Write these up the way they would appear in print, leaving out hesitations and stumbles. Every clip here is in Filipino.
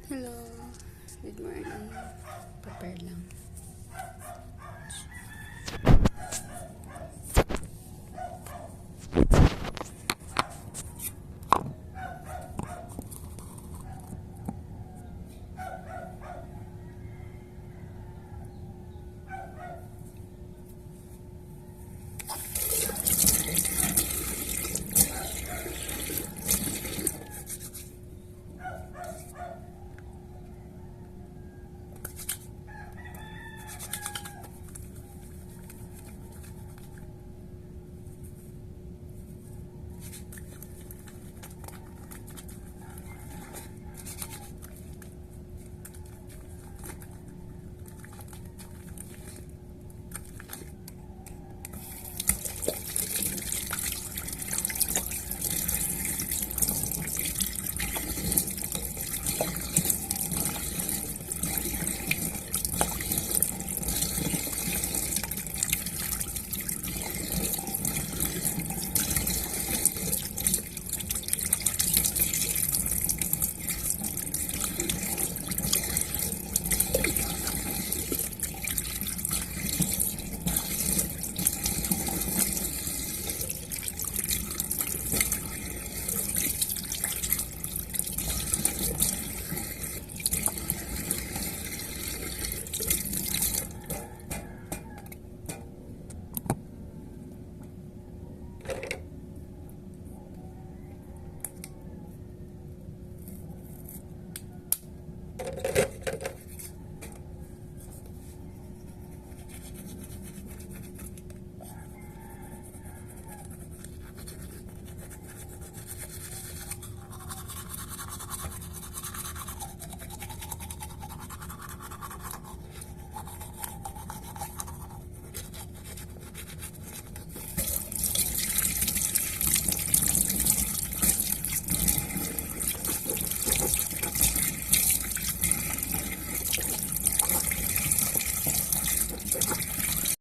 Hello, good morning. Prepare lang.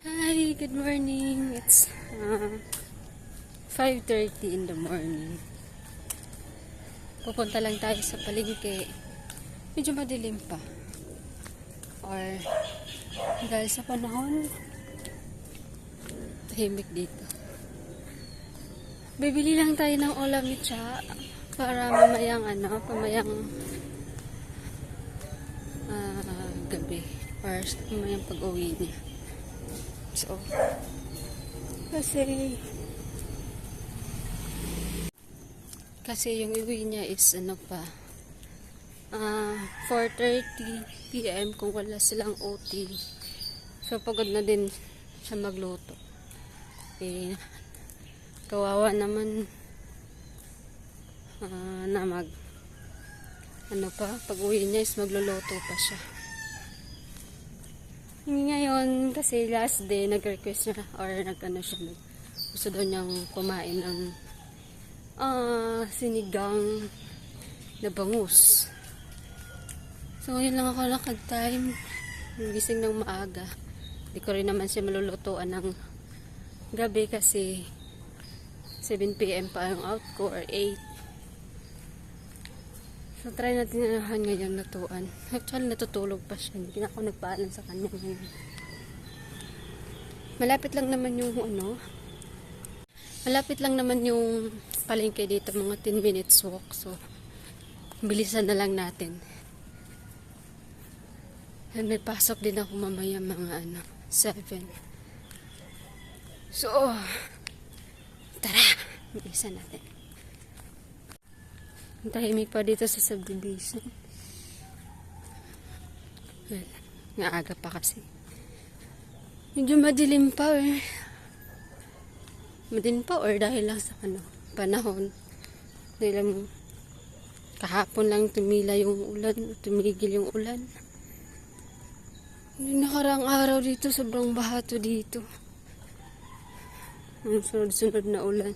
Hi, good morning. It's 5:30 in the morning. Pupunta lang tayo sa palengke. Medyo madilim pa. Or dahil sa panahon, tahimik dito. Bibili lang tayo ng olamitsya para mamayang gabi or mamayang pag-uwi niya. So, kasi yung iwi niya is 4:30 PM kung wala silang OT. So, pagod na din siya magluto. Kawawa naman pag uwi niya is magluluto pa siya. Ngayon, kasi last day, nag-request niya or gusto daw niyang kumain ng sinigang na bangus. So, ngayon lang ako lakad time. Gising ng maaga. Di ko rin naman siya malulutuan ng gabi kasi 7 PM pa ang out ko or 8. So, try natin ngayon lutuan. Actually, natutulog pa siya. Hindi na ako nagpaalam sa kanya ngayon. Malapit lang naman yung palengke dito. Mga 10 minutes walk. So, bilisan na lang natin. And may pasok din ako mamaya mga 7. So, tara! Bilisan natin. Ang tahimik pa dito sa subdivision. Well, nga aga pa kasi. Medyo madilim pa Madilim pa or dahil lang sa panahon. Dahil lang kahapon lang tumigil yung ulan. Yung nakarang araw dito, sobrang bahato dito. Ang sunod-sunod na ulan.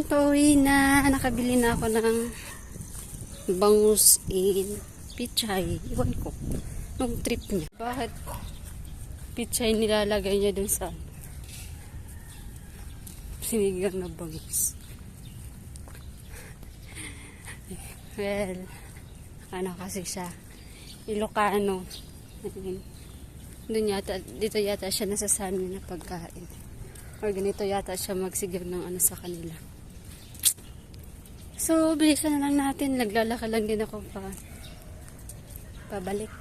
Pauwi na. Nakabili na ako ng bangus in pichay. Iwan ko. Nung trip niya. Bakit pichay nilalagay niya dun sa sinigang na bangus? Well, ano kasi siya, Ilocano. Ayun. Doon yata, dito yata siya nasasanay na pagkain. Or ganito yata siya magsigaw ng ano sa kanila. So, bilisan na lang natin. Naglalaka lang din ako pabalik.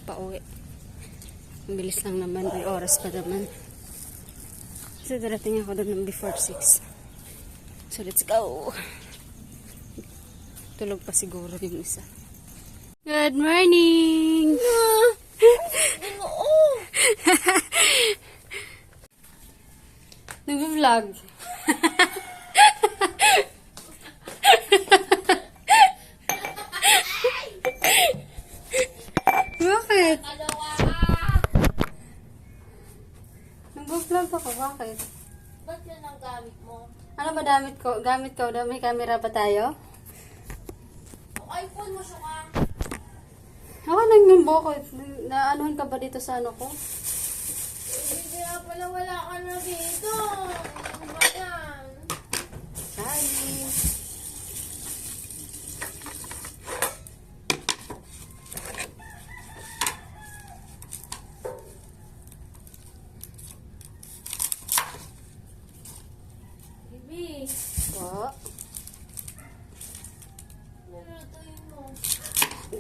Pauwi. Ang bilis lang naman. May oras pa naman. So, darating ako doon ng before 6. So, let's go. Tulog pa siguro yung isa. Good morning! Nag-vlog. Bakit? Nag-vlog ako. Bakit? Ba't yan ang gamit mo? Ano ba damit ko? Gamit ko? May camera ba tayo? O iPhone mo siya ka. Ako lang yung bakit. Naanuhin ka ba dito sa ano ko? Hindi nga pala wala ka na dito. Ano ba yan? Sorry. Bibi, Po. nalutuin mo.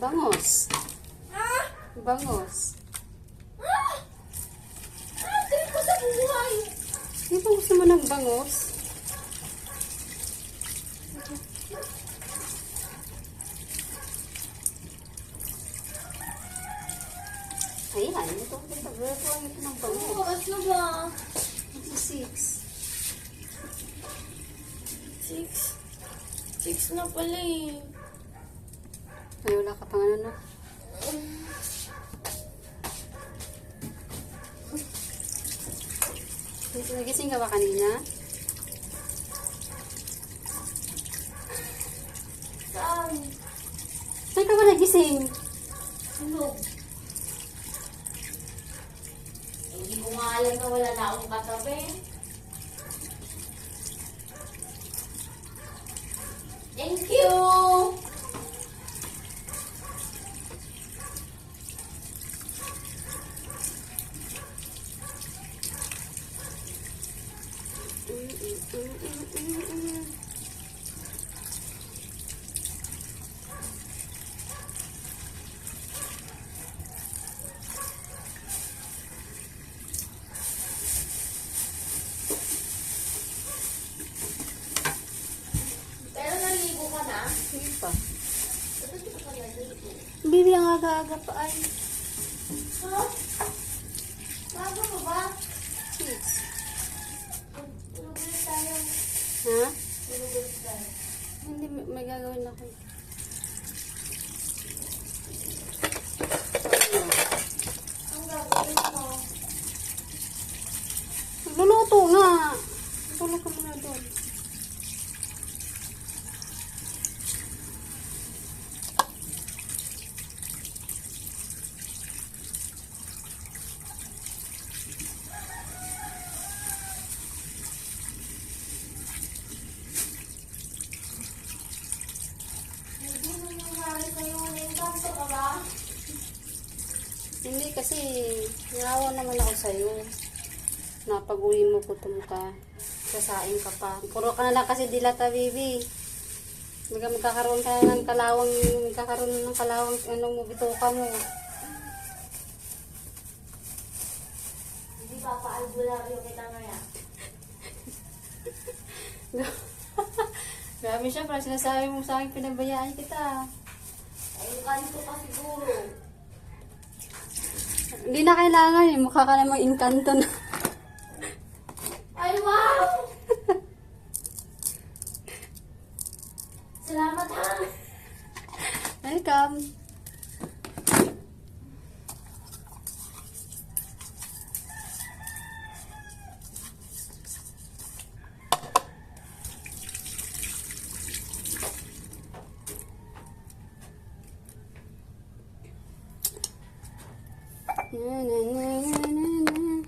Bangos. Ah! Bangos. Ah! Ah! Dali ko sa buhay! Di ba gusto mo ng bangos? Ayan, ito ko pag-repo ito ng Ano bangos. oras na ba? Ito 6. 6 na pala eh. Ay, wala ka pang ano na. Nagising ka ba kanina? Saan? Saan ka ba nagising? Tulog. Hindi ko nga alam na wala na akong katabi. Thank you! Pero naligo ka na? Sige pa. Ba't hindi ka naligo? Bibi, ang aga-aga pa ay. Ha? Bago ka ba? 6. Tulog ulit tayo. Ha? Tulog ulit tayo. Hindi, may gagawin ako. Ang gagawin mo? Luluto nga. Tulog ka muna doon. Hindi mo nangyari sa'yo. Nengkanto ka ba? Hindi kasi, naawa naman ako sa'yo. Napag-uwi mo putum ka. Sasain ka pa. Puro ka na lang kasi dilata, baby. Magkakaroon ka na ng kalawang, ano mo, bituka mo. Hindi pa pa-albularyo kita ngayon. Grabe siya, parang sinasabi mo sa akin, pinabayaan kita. Ay, kanto ka siguro. Hindi na kailangan eh, mukha ka namang inkanto na. Ay, wow! Salamat ha! Welcome. Na, na, na, na, na, na.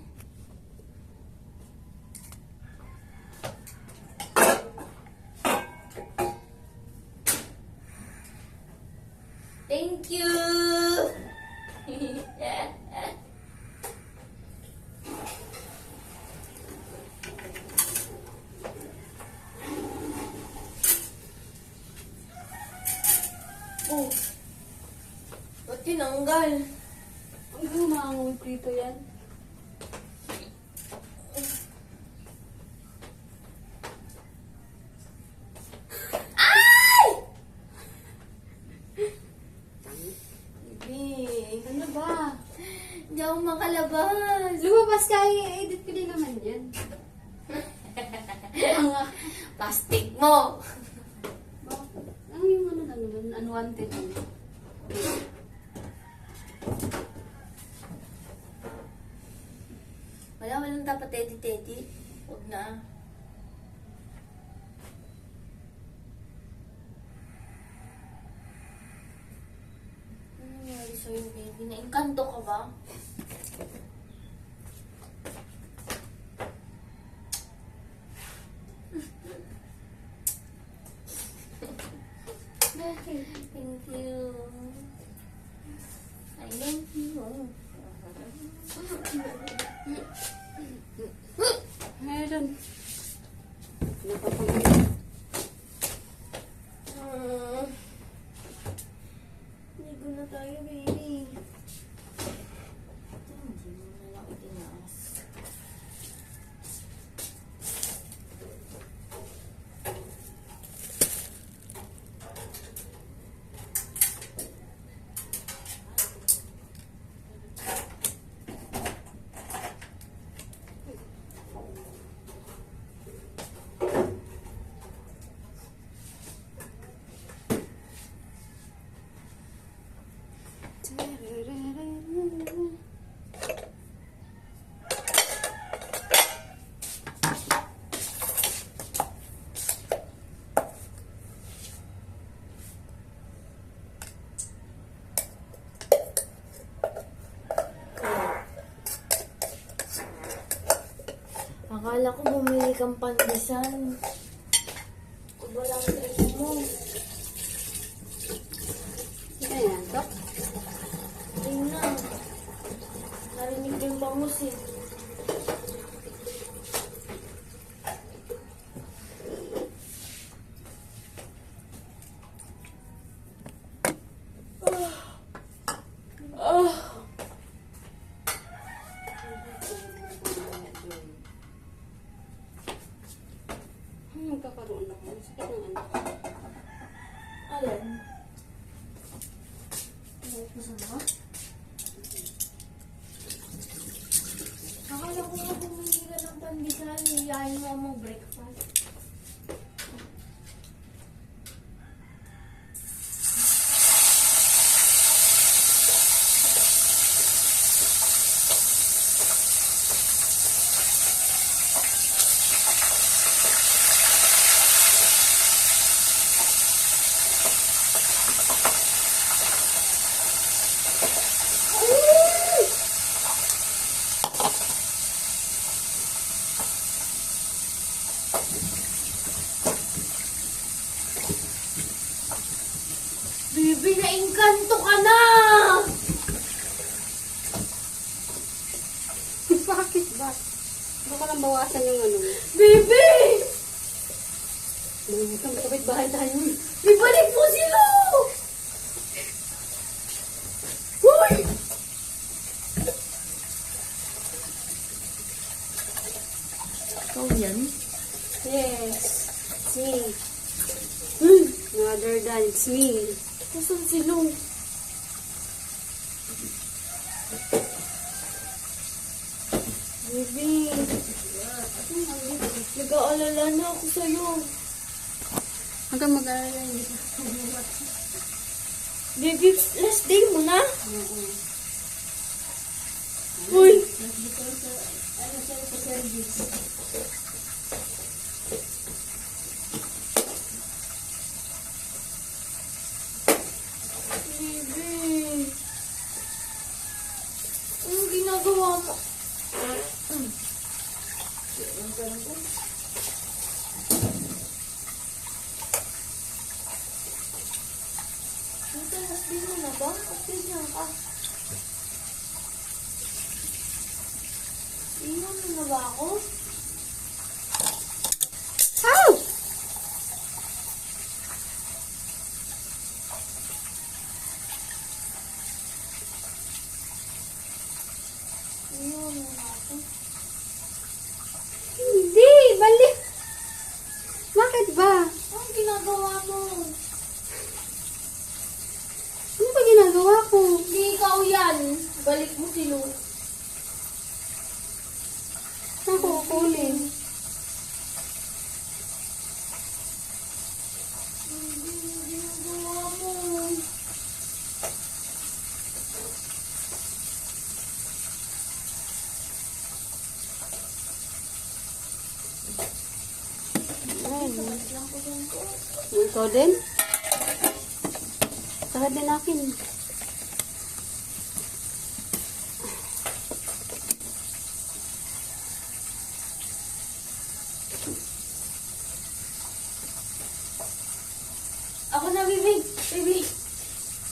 Thank you! Oh, ba't tinanggal? Ay, umangoy prito yan. Baby, Ano ba? hindi ako makalabas. Lumabas ka, i-edit ko din naman yan. Plastic mo. Ano yung ano naman, unwanted mo? Walang dapat edit-edit. Huwag na. Ano nangyari sa'yo, baby? Naengkanto ka ba? Thank you. I love you. Meron. Napapagod. Ligo na tayo, baby. Hindi mo na lang itinaas. Akala ko bumili kang pandesan. Kung walang dress mo. Ano yan, Dok? Tingnan. Narinig ko yung bangus eh. Magkakaroon ako. Sakit ng ano. Alin? Masama? Akala ko nga bumili ka ng pandesal. Hiyain mo mo breakfast. Bibi, naengkanto ka na! Bakit ba? Baka lang bawasan yung ano mo. Bibi! Kapit bahay tayo. Ibalik mo sila! Hoy! Ikaw yan? Yes. It's me. No other than it's me. Nasaan sila? Bibi, nag-aalala na ako sa'yo. Hanggang mag-aalala hindi ka. Bibi, last day mo na? Oo. Uy! Ano siya sa service? Bibi, anong ginagawa mo? Ito, last day mo na. ba? Okay lang ka. Iwan mo na ba ako? Ow! Iwan mo na ako. Hindi, balik. Bakit ba? Anong ginagawa mo? Ano ba ginagawa ko? Hindi ikaw yan. Balik mo si Lu. Saan ko kukunin? Hindi mo ginagawa mo. Ayun. Balik lang ko dyan ko. Ikaw din? Saka din akin. Ako na, Bibi. Bibi.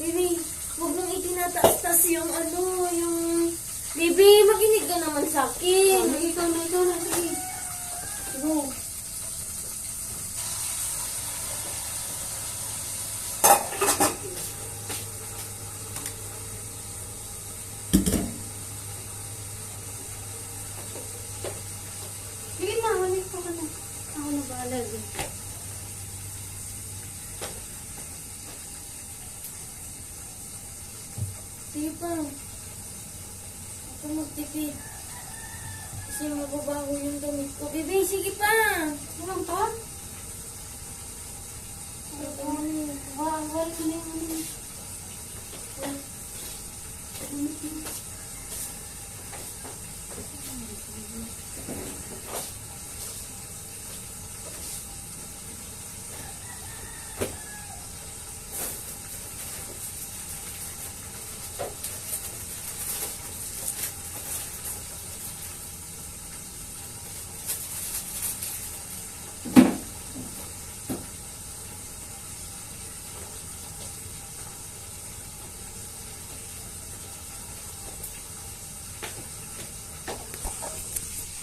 Bibi. Huwag nang itinataas-tas yung ano, yung... Bibi, makinig ka naman sa akin. Ikaw na. Sige. Go. Sige na, halik ko ka na. Ako na bahala din. Sige pa. Ako magtipid. Kasi mababaho yung damit ko. Bibi, sige pa. Walang pa? Wala ka na yung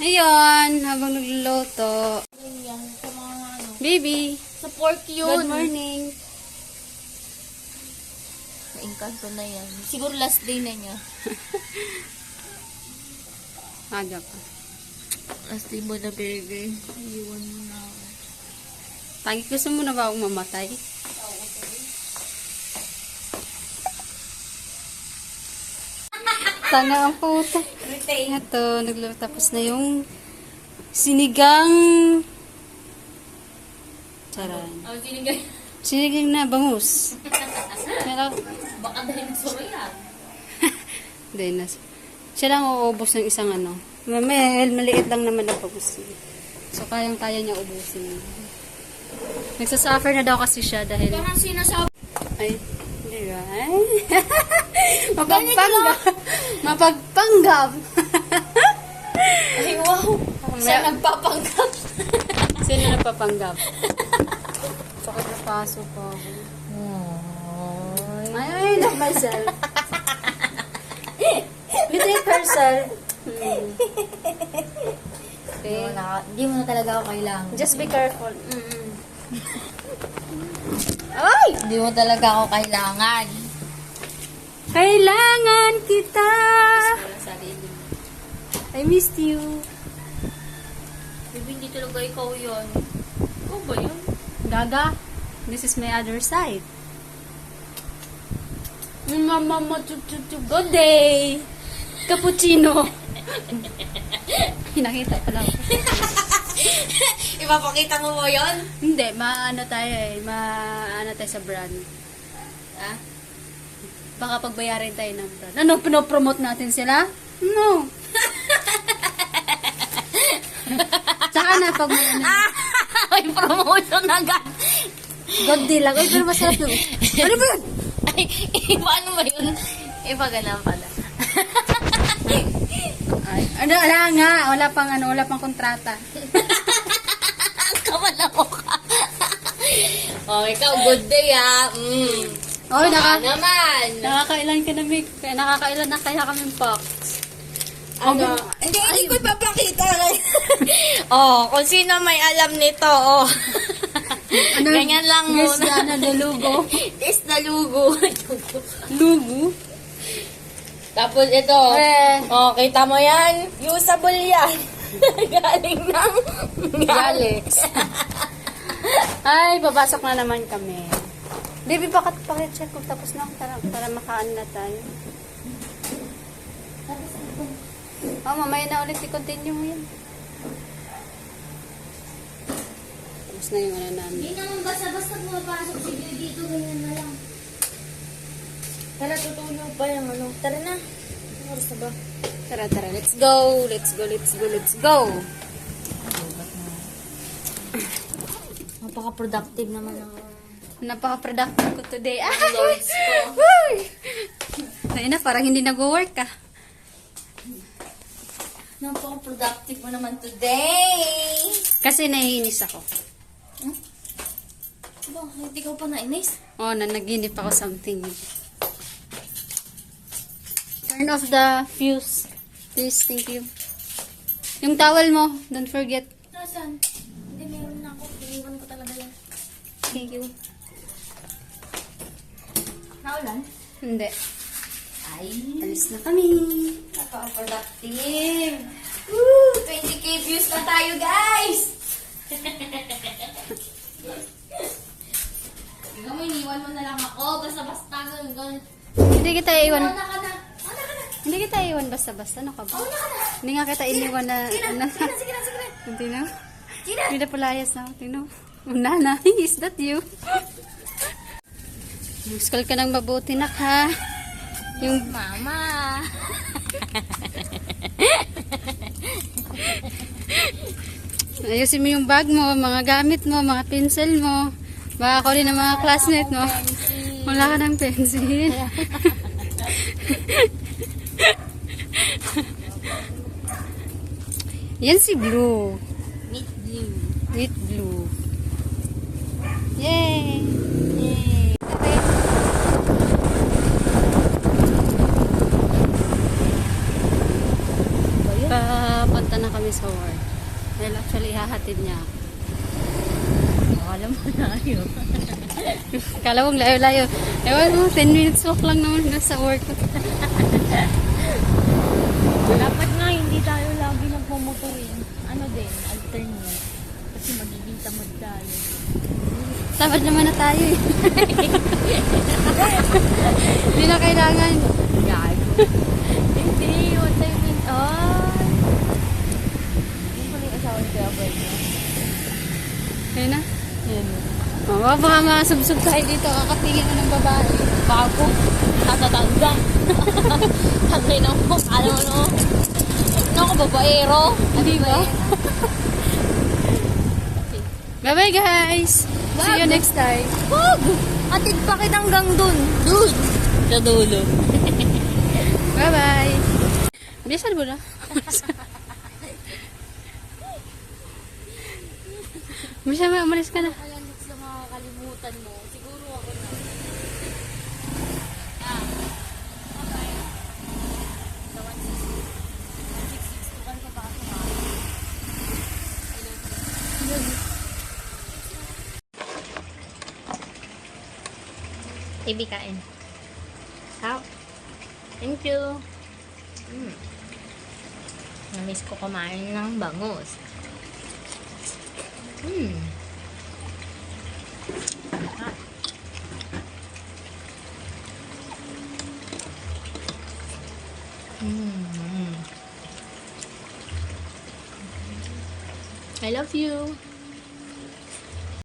Ayun, habang nagluluto. Yan, sa mga ano. Baby, Sa pork good yun. morning. Naingkanto na yan. Siguro last day na niya. Aga pa. Last day mo na, baby. Iwan mo na ako. Tangi, gusto mo na ba akong mamatay? Tanga ang puta. Ito, nagluto. Tapos na yung sinigang... Charan. Oh, sinigay. Sinigang na bangus. Pero, Baka dahil nagsawayan. hindi na. Siya lang uubos ng isang ano. Maliit lang naman ang bangus. So, kayang-kaya niya ubusin. Nagsasuffer na daw kasi siya dahil... Parang sinasabi. Ay, hindi ba? Ay. Mapagpanggap. Mapagpanggap. Ay, wow. Siya nagpapanggap. Sino nagpapanggap? Sakit na paso pa ako. I love myself. You take herself. Okay. Hindi mo na talaga ako kailangan. Just be careful. Ay! Hindi mo talaga ako kailangan. Kailangan kita. I missed you. Bibi, hindi talaga ikaw yun. Ikaw ba yun? Gaga, this is my other side. Mama, good day. Cappuccino. Nakita pa lang. Ipapakita mo mo yun? Hindi, maano tayo eh. Maano tayo sa brand. Ah? Baka pagbayarin tayo ng brand. Ano, pinopromote natin sila? No. Tsaka na, pag may ano. May promotion agad. Good deal lang. Ay, pero masarap yun. Ano ba yun? Ay, paano ba yun? Iba ganun pala. Ay, ano, wala nga. Wala pang kontrata. Kaman ako ka. Oh, ikaw, good day ah. Oh, naman. nakakailan ka na, Mick. Nakakailan na kaya kami box. Ano? Hindi ko ipapakita. Oh, kung sino may alam nito, oh. Ganyan lang Guess muna. na dalugo. Is na lugo. Lugo? Tapos ito. Oh, kita mo yan? Usable yan. Galing ng Alex. Ay, papasok na naman kami. Baby, pakit-check ko tapos na para makaan na tayo. Oh, mamaya na ulit i-continue mo yan. Tapos na yung ano namin. Hindi naman basta-basta pumapasok si Bill dito, ganyan na lang. Tara, tutulog pa yung ano. Tara na. Ano oras na ba? Tara, let's go. Let's go. Napaka-productive naman ang Napaka-productive ko today. lords ko. Woo! Ayun na, parang hindi nag-work ka. Napaka-productive mo naman today. Kasi nahihinis ako. Bakit ikaw pa nainis? Oh, nanaginip ako something. Turn off the fuse. Please, thank you. Yung towel mo, don't forget. Nasaan? Hindi, meron na ako. Iniwan ko talaga yan. Thank you. Naulan? Hindi. Ay. Alis na kami. Napaka-productive. Woo! 20k views na tayo, guys! Ikaw mo, iniwan mo na lang ako. Basta-basta. Ganun. Hindi kita iwan. Auna ka na. Auna ka na. Hindi kita iwan basta-basta. Ano ka ba? Auna ka na. Hindi nga kita iniwan na. Sige Ano? na, sige na, sige na, sige na. Hindi na. Sige na. Hindi na palayas na. Tino. Nana, is that you? Muskal ka ng mabuti, nak, ha? Yung Mama. ayusin mo yung bag mo, mga gamit mo, mga pencil mo. Baka ako rin ng mga classmate mo. Wala ka ng pencil. Yan si Blue. Meet you. With Blue. Yay! Yay. Papunta na kami sa work. Well, actually, hahatid niya ako. Alam mo na yun. Kala mong layo-layo. Ewan mo, 10 minutes walk lang naman nasa work ko. Dapat nga hindi tayo lagi nagmumotorin. Ano din, alternate. Kasi magiging tamad tayo. Tamad naman na tayo eh. Hindi na kailangan. Gago. Hindi, what I mean, Hindi ko na yung asawa ni Kuya Boy niya. Ayun na. Yan. Oh, baka masubsog tayo dito. Kakatingin na ng babae. Bago. Tatatanda. Tatay na mo. Alam mo, no? Ano ako, babaero? Di ba? Bye-bye guys. See you next time. Wag! Atid pa kita hanggang dun. Dun. Sa dulo. Bye-bye. Bisan mo na. Masama, umalis ka na. Ayan, sa mga kalimutan mo. Siguro ako na. Okay. Sa 166. 166 ka pa ako. Baby, kain. How? Thank you. Namiss ko kumain ng bangus. I love you.